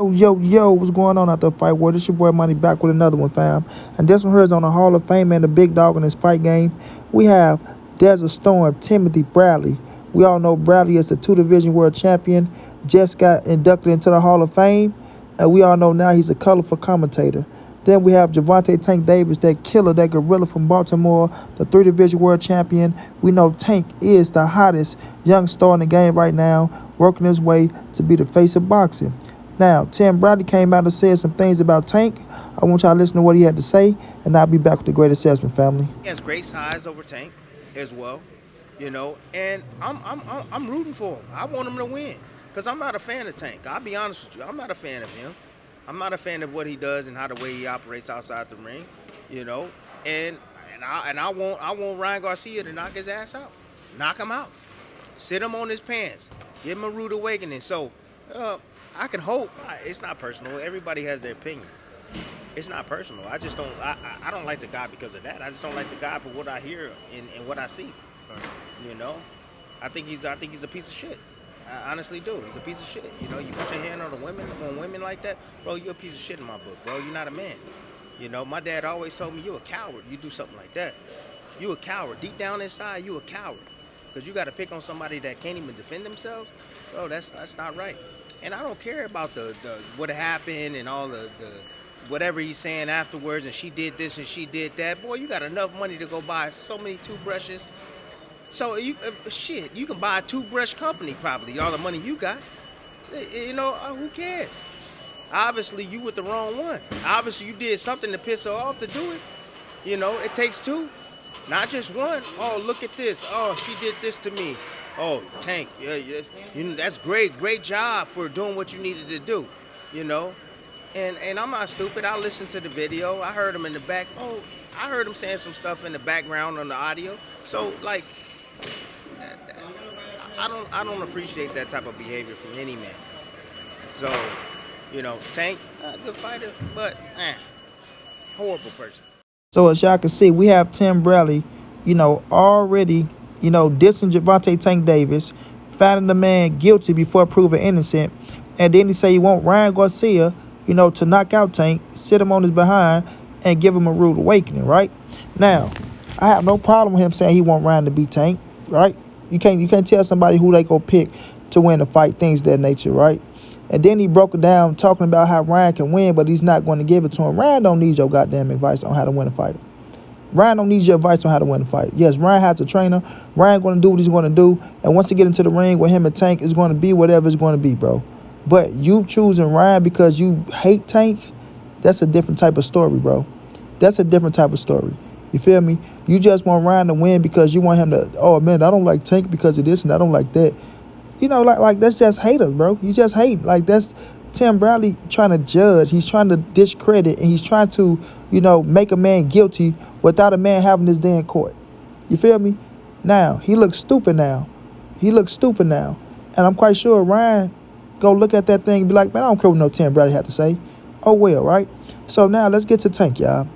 Yo, what's going on out there, Fight World? It's your boy Money back with another one, fam. And this one here is on the Hall of Fame and the big dog in this fight game. We have Desert Storm, Timothy Bradley. We all know Bradley is the two-division world champion, just got inducted into the Hall of Fame. And we all know now he's a colorful commentator. Then we have Gervonta Tank Davis, that killer, that gorilla from Baltimore, the three-division world champion. We know Tank is the hottest young star in the game right now, working his way to be the face of boxing. Now, Tim Bradley came out and said some things about Tank. I want y'all to listen to what he had to say, and I'll be back with the great assessment, family. He has great size over Tank as well, and I'm rooting for him. I want him to win because I'm not a fan of Tank. I'll be honest with you. I'm not a fan of him. I'm not a fan of what he does and how the way he operates outside the ring, And I want Ryan Garcia to knock his ass out, knock him out, sit him on his pants, give him a rude awakening. So. I can hope. It's not personal. Everybody has their opinion. It's not personal. I just don't. I don't like the guy because of that. I just don't like the guy for what I hear and what I see. I think he's a piece of shit. I honestly do. He's a piece of shit. You put your hand on women like that, bro. You're a piece of shit in my book, bro. You're not a man. My dad always told me you're a coward. You do something like that. You a coward. Deep down inside, you a coward. Because you got to pick on somebody that can't even defend themselves, bro. That's not right. And I don't care about the what happened and all the whatever he's saying afterwards, and she did this and she did that. Boy, you got enough money to go buy so many toothbrushes. So you can buy a toothbrush company probably, all the money you got. Who cares? Obviously, you with the wrong one. Obviously, you did something to piss her off to do it. It takes two, not just one. Oh, look at this. Oh, she did this to me. Oh, Tank, yeah. That's great job for doing what you needed to do, And I'm not stupid. I listened to the video. I heard him in the back. Oh, I heard him saying some stuff in the background on the audio. So, I don't appreciate that type of behavior from any man. So, Tank, good fighter, but horrible person. So as y'all can see, we have Tim Bradley, already, dissing Gervonta Tank Davis, finding the man guilty before proven innocent, and then he say he want Ryan Garcia, to knock out Tank, sit him on his behind, and give him a rude awakening, right? Now, I have no problem with him saying he want Ryan to beat Tank, right? You can't tell somebody who they go pick to win a fight, things of that nature, right? And then he broke it down talking about how Ryan can win, but he's not going to give it to him. Ryan don't need your goddamn advice on how to win a fight. Ryan don't need your advice on how to win a fight. Yes, Ryan has a trainer. Ryan going to do what he's going to do. And once he get into the ring with him and Tank, it's going to be whatever it's going to be, bro. But you choosing Ryan because you hate Tank, that's a different type of story, bro. That's a different type of story. You feel me? You just want Ryan to win because you want him to, oh, man, I don't like Tank because of this and I don't like that. That's just haters, bro. You just hate. That's Tim Bradley trying to judge. He's trying to discredit, and he's trying to, make a man guilty without a man having his day in court. You feel me? Now, he looks stupid now. And I'm quite sure Ryan go look at that thing and be like, man, I don't care what no Tim Bradley had to say. Oh, well, right? So now let's get to Tank, y'all.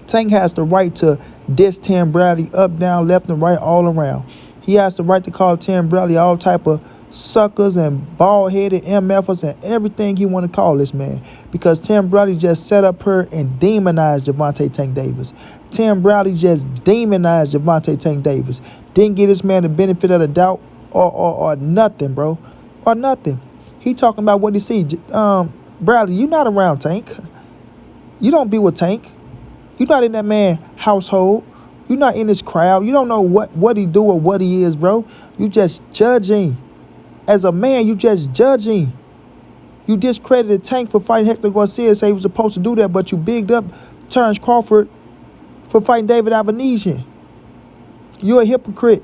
Tank has the right to diss Tim Bradley up, down, left, and right, all around. He has the right to call Tim Bradley all type of suckers and bald-headed MFers and everything he want to call this man, because Tim Bradley just set up her and demonized Gervonta Tank Davis. Tim Bradley just demonized Gervonta Tank Davis. Didn't give this man the benefit of the doubt or nothing, bro. Or nothing. He talking about what he see. Bradley, you not around Tank. You don't be with Tank. You not in that man's household. You're not in his crowd. You don't know what he do or what he is, bro. You just judging. As a man, you just judging. You discredited Tank for fighting Hector Garcia, say he was supposed to do that, but you bigged up Terrence Crawford for fighting David Avanesian. You're a hypocrite.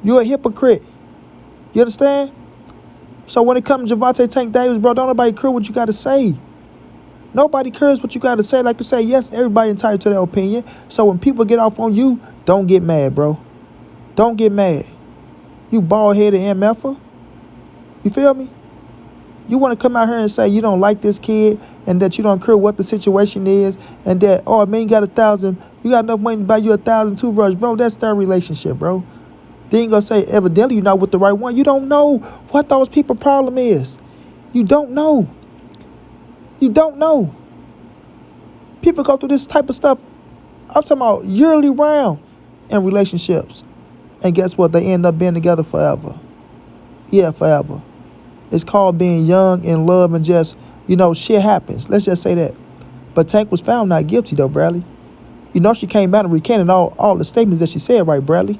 You understand? So when it comes to Gervonta Tank Davis, bro, don't nobody care what you got to say. Nobody cares what you got to say. Like you say, yes, everybody entitled to their opinion. So when people get off on you, don't get mad, bro. Don't get mad. You bald-headed MFer. You feel me? You want to come out here and say you don't like this kid and that you don't care what the situation is and that, oh, man, you got enough money to buy you 1,000 toothbrushes. Bro, that's their relationship, bro. Then you going to say, evidently you're not with the right one. You don't know what those people's problem is. You don't know. You don't know. People go through this type of stuff. I'm talking about yearly round in relationships. And guess what? They end up being together forever. Yeah, forever. It's called being young in love and just, shit happens. Let's just say that. But Tank was found not guilty though, Bradley. She came out and recanted all the statements that she said, right, Bradley?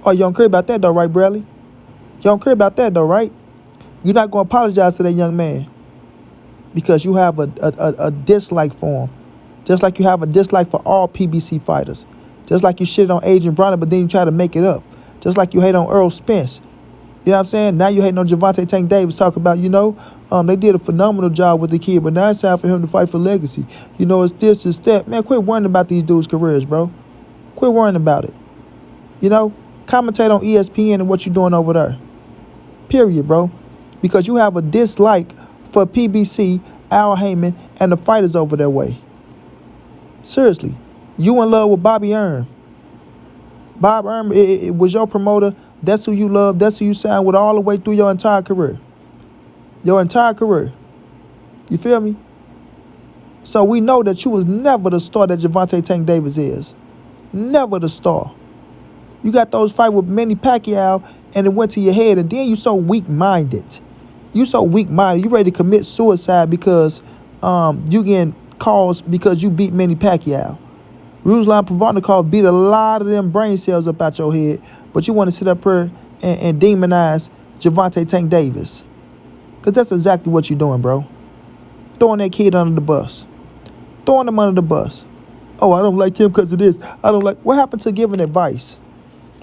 Oh, you don't care about that though, right, Bradley? You don't care about that though, right? You're not going to apologize to that young man because you have a dislike for him. Just like you have a dislike for all PBC fighters. Just like you shit on Adrian Broner, but then you try to make it up. Just like you hate on Earl Spence. You know what I'm saying? Now you hating on Gervonta Tank Davis, talking about, they did a phenomenal job with the kid, but now it's time for him to fight for legacy. It's this, it's that. Man, quit worrying about these dudes' careers, bro. Quit worrying about it. Commentate on ESPN and what you're doing over there. Period, bro. Because you have a dislike for PBC, Al Heyman, and the fighters over their way. Seriously. You in love with Bobby Earn. Bob Earn it was your promoter. That's who you love. That's who you signed with all the way through your entire career. Your entire career. You feel me? So we know that you was never the star that Gervonta Tank Davis is. Never the star. You got those fights with Manny Pacquiao and it went to your head, and then you so weak-minded. You so weak-minded. You ready to commit suicide because you getting calls because you beat Manny Pacquiao. Ruslan Provodnikov beat a lot of them brain cells up out your head, but you want to sit up here and demonize Gervonta Tank Davis. Because that's exactly what you're doing, bro. Throwing that kid under the bus. Throwing him under the bus. Oh, I don't like him because of this. I don't like... What happened to giving advice?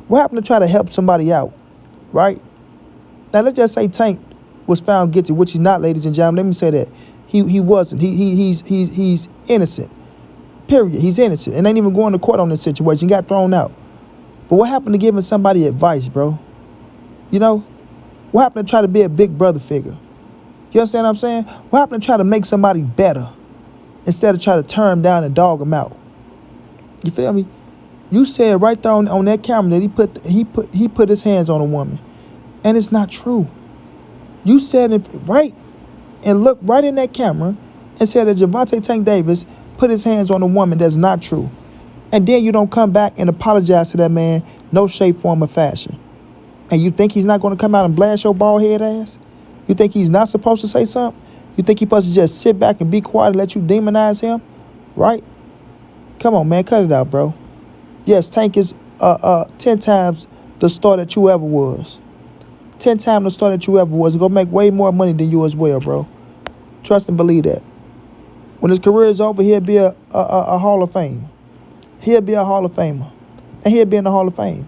What happened to try to help somebody out? Right? Now, let's just say Tank was found guilty, which he's not, ladies and gentlemen. Let me say that. He wasn't. He's innocent. Period. He's innocent. And ain't even going to court on this situation. He got thrown out. But what happened to giving somebody advice, bro? What happened to try to be a big brother figure? You understand what I'm saying? What happened to try to make somebody better instead of try to turn them down and dog them out? You feel me? You said right there on that camera that he put his hands on a woman. And it's not true. You said it right and looked right in that camera and said that Gervonta Tank Davis put his hands on a woman. That's not true. And then you don't come back and apologize to that man, no shape, form, or fashion. And you think he's not going to come out and blast your bald head ass? You think he's not supposed to say something? You think he's supposed to just sit back and be quiet and let you demonize him? Right? Come on, man. Cut it out, bro. Yes, Tank is 10 times the star that you ever was. 10 times the star that you ever was. He's going to make way more money than you as well, bro. Trust and believe that. When his career is over, he'll be a Hall of Fame. He'll be a Hall of Famer. And he'll be in the Hall of Fame.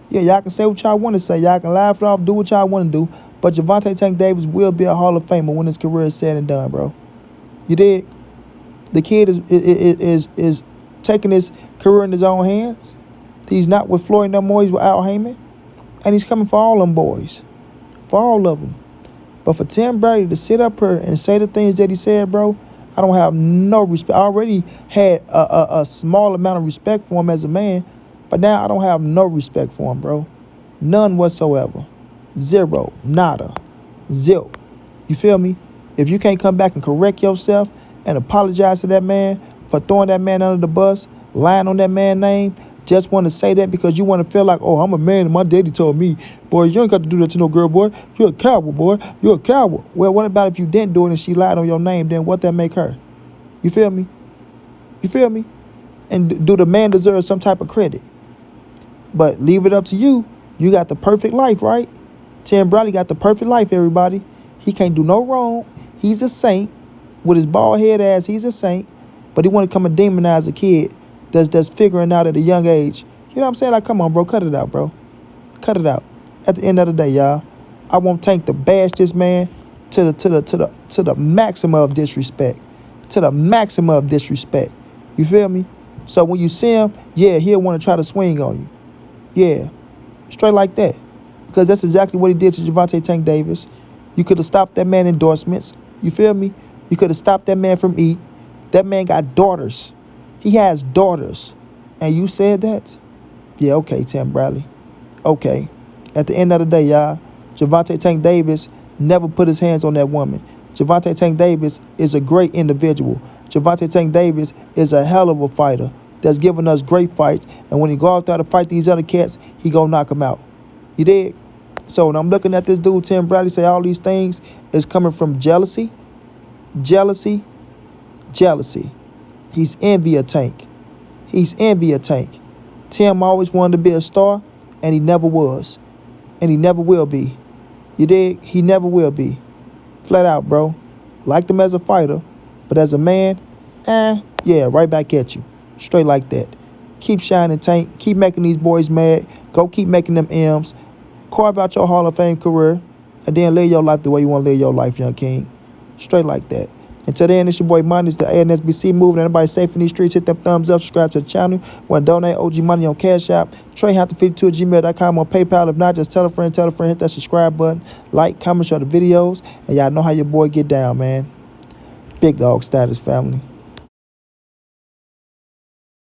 Yeah, y'all can say what y'all want to say. Y'all can laugh it off, do what y'all want to do. But Gervonta Tank Davis will be a Hall of Famer when his career is said and done, bro. You dig? The kid is taking his career in his own hands. He's not with Floyd no more. He's with Al Heyman. And he's coming for all them boys. For all of them. But for Tim Brady to sit up here and say the things that he said, bro, I don't have no respect. I already had a small amount of respect for him as a man, but now I don't have no respect for him, bro. None whatsoever. Zero. Nada. Zilch. You feel me? If you can't come back and correct yourself and apologize to that man for throwing that man under the bus, lying on that man's name, just want to say that because you want to feel like, oh, I'm a man and my daddy told me, boy, you ain't got to do that to no girl, boy. You're a coward, boy. You're a coward. Well, what about if you didn't do it and she lied on your name? Then what that make her? You feel me? You feel me? And do the man deserve some type of credit? But leave it up to you. You got the perfect life, right? Tim Bradley got the perfect life, everybody. He can't do no wrong. He's a saint. With his bald head ass, he's a saint. But he want to come and demonize a kid that's figuring out at a young age. You know what I'm saying? Like, come on, bro. Cut it out, bro. Cut it out. At the end of the day, y'all, I won't Tank to bash this man to the maximum of disrespect. To the maximum of disrespect. You feel me? So when you see him, yeah, he'll want to try to swing on you. Yeah. Straight like that. Because that's exactly what he did to Gervonta Tank Davis. You could have stopped that man endorsements. You feel me? You could have stopped that man from eating. That man got daughters. He has daughters. And you said that? Yeah, okay, Tim Bradley. Okay. At the end of the day, y'all, Gervonta Tank Davis never put his hands on that woman. Gervonta Tank Davis is a great individual. Gervonta Tank Davis is a hell of a fighter that's giving us great fights. And when he go out there to fight these other cats, he gonna knock them out. You dig? So when I'm looking at this dude, Tim Bradley, say all these things is coming from jealousy, jealousy, jealousy. He's envy of Tank. He's envy of Tank. Tim always wanted to be a star, and he never was. And he never will be. You dig? He never will be. Flat out, bro. Liked him as a fighter, but as a man, yeah, right back at you. Straight like that. Keep shining, Tank. Keep making these boys mad. Go keep making them M's. Carve out your Hall of Fame career, and then live your life the way you want to live your life, young king. Straight like that. Until then, it's your boy Money. It's the ANSBC moving. Everybody safe in these streets. Hit them thumbs up. Subscribe to the channel. Want to donate OG Money on Cash App. TreyHampton52@gmail.com on PayPal. If not, just tell a friend. Hit that subscribe button. Like, comment, share the videos. And y'all know how your boy get down, man. Big dog status, family.